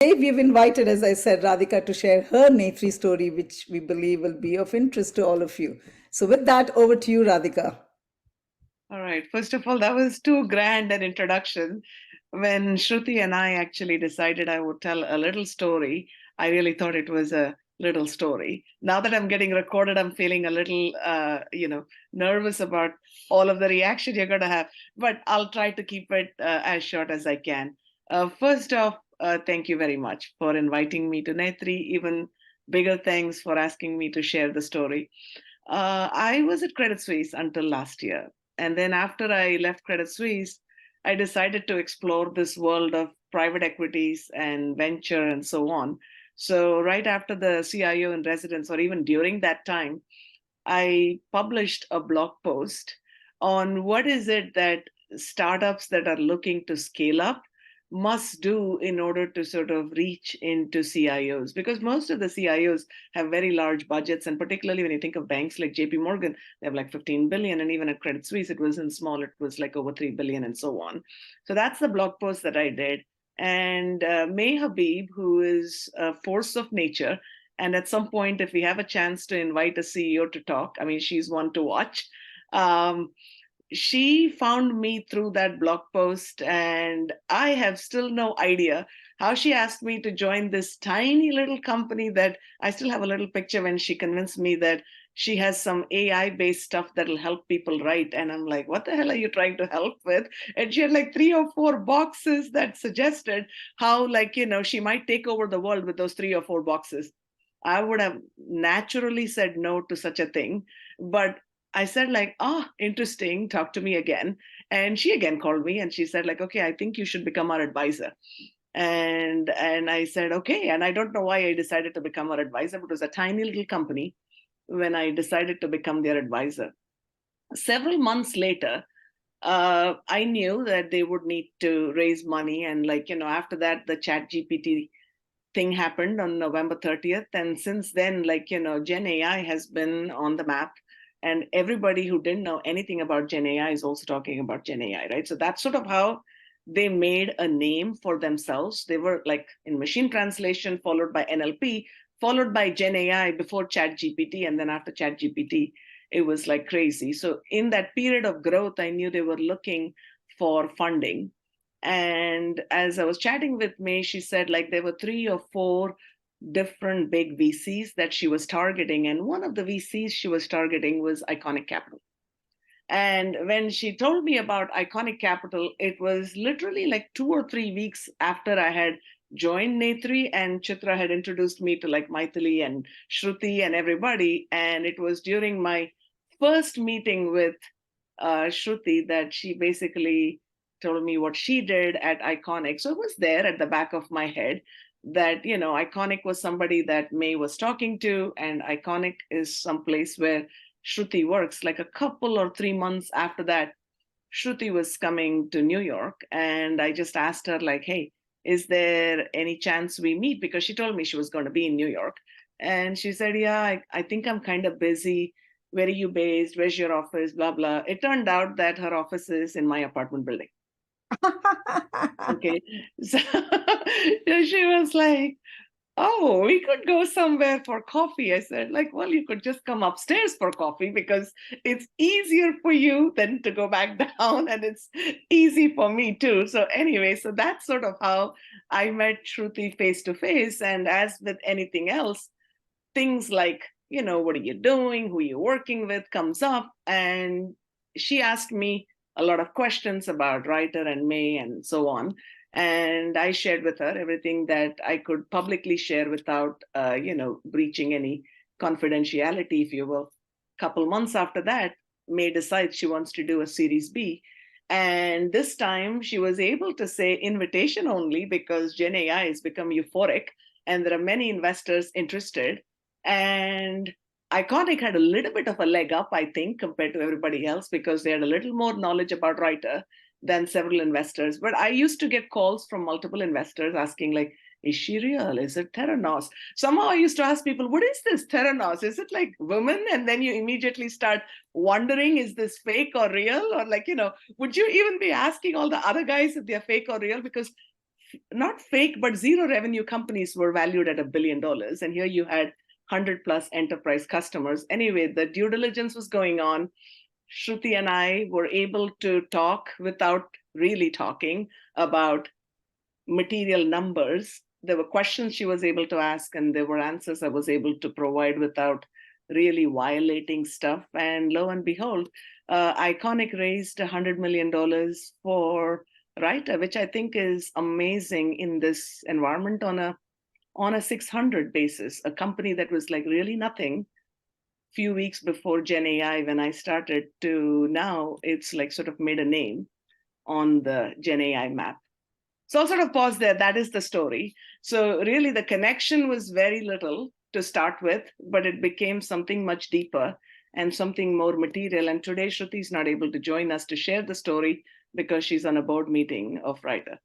Today, we've invited, as I said, Radhika to share her Neythri story, which we believe will be of interest to all of you. So, with that, over to you, Radhika. All right. First of all, that was too grand an introduction. When Shruti and I actually decided I would tell a little story, I really thought it was a little story. Now that I'm getting recorded, I'm feeling a little, nervous about all of the reaction you're going to have. But I'll try to keep it as short as I can. First off, thank you very much for inviting me to Neythri. Even bigger thanks for asking me to share the story. I was at Credit Suisse until last year. And then after I left Credit Suisse, I decided to explore this world of private equities and venture and so on. So, right after the CIO in residence, or even during that time, I published a blog post on what is it that startups that are looking to scale up must do in order to sort of reach into CIOs, because most of the CIOs have very large budgets, and particularly when you think of banks like JP Morgan, they have like 15 billion, and even at Credit Suisse it wasn't small, it was like over 3 billion and so on. So that's the blog post that I did. And May Habib, who is a force of nature, and at some point, if we have a chance to invite a CEO to talk, I mean, she's one to watch. Um, she found me through that blog post, and I have still no idea how she asked me to join this tiny little company that I still have a little picture when she convinced me that she has some AI based stuff that'll help people write. And I'm like, what the hell are you trying to help with? And she had like 3 or 4 boxes that suggested how, like, she might take over the world with those 3 or 4 boxes. I would have naturally said no to such a thing. But I said, like, interesting, talk to me again. And she again called me and she said, like, okay, I think you should become our advisor. And I said, okay. And I don't know why I decided to become our advisor, but it was a tiny little company when I decided to become their advisor. Several months later, I knew that they would need to raise money. And, like, after that, the Chat GPT thing happened on November 30th. And since then, like, Gen AI has been on the map. And everybody who didn't know anything about Gen AI is also talking about Gen AI, right? So that's sort of how they made a name for themselves. They were like in machine translation, followed by NLP, followed by Gen AI before Chat GPT. And then after Chat GPT, it was like crazy. So in that period of growth, I knew they were looking for funding. And as I was chatting with May, she said like there were 3 or 4 different big VCs that she was targeting. And one of the VCs she was targeting was Iconic Capital. And when she told me about Iconic Capital, it was literally like 2 or 3 weeks after I had joined Neythri, and Chitra had introduced me to like Maithili and Shruti and everybody. And it was during my first meeting with Shruti that she basically told me what she did at Iconic. So it was there at the back of my head that, Iconic was somebody that May was talking to, and Iconic is some place where Shruti works. Like a couple or 3 months after that, Shruti was coming to New York, and I just asked her, like, hey, is there any chance we meet? Because she told me she was going to be in New York. And she said, yeah, I think I'm kind of busy. Where are you based? Where's your office? Blah, blah. It turned out that her office is in my apartment building. Okay. So she was like, oh, we could go somewhere for coffee. I said, like, well, you could just come upstairs for coffee because it's easier for you than to go back down, and it's easy for me too. So anyway, so that's sort of how I met Shruti face to face. And as with anything else, things like, what are you doing? Who are you working with comes up. And she asked me a lot of questions about Writer and May and so on. And I shared with her everything that I could publicly share without, breaching any confidentiality, if you will. Couple months after that, May decides she wants to do a Series B. And this time she was able to say invitation only because Gen AI has become euphoric and there are many investors interested. And Iconic had a little bit of a leg up, I think, compared to everybody else because they had a little more knowledge about Writer than several investors. But I used to get calls from multiple investors asking, like, is she real? Is it Theranos? Somehow I used to ask people, what is this Theranos? Is it like women? And then you immediately start wondering, is this fake or real? Or like, would you even be asking all the other guys if they're fake or real? Because not fake, but zero revenue companies were valued at $1 billion. And here you had 100 plus enterprise customers. Anyway, the due diligence was going on. Shruti and I were able to talk without really talking about material numbers. There were questions she was able to ask, and there were answers I was able to provide without really violating stuff. And lo and behold, Iconic raised $100 million for Writer, which I think is amazing in this environment on a 600 basis. A company that was like really nothing few weeks before Gen AI when I started to now it's like sort of made a name on the Gen AI map. So I'll sort of pause there. That is the story. So really the connection was very little to start with, but it became something much deeper and something more material. And today Shruti is not able to join us to share the story because she's on a board meeting of Writer.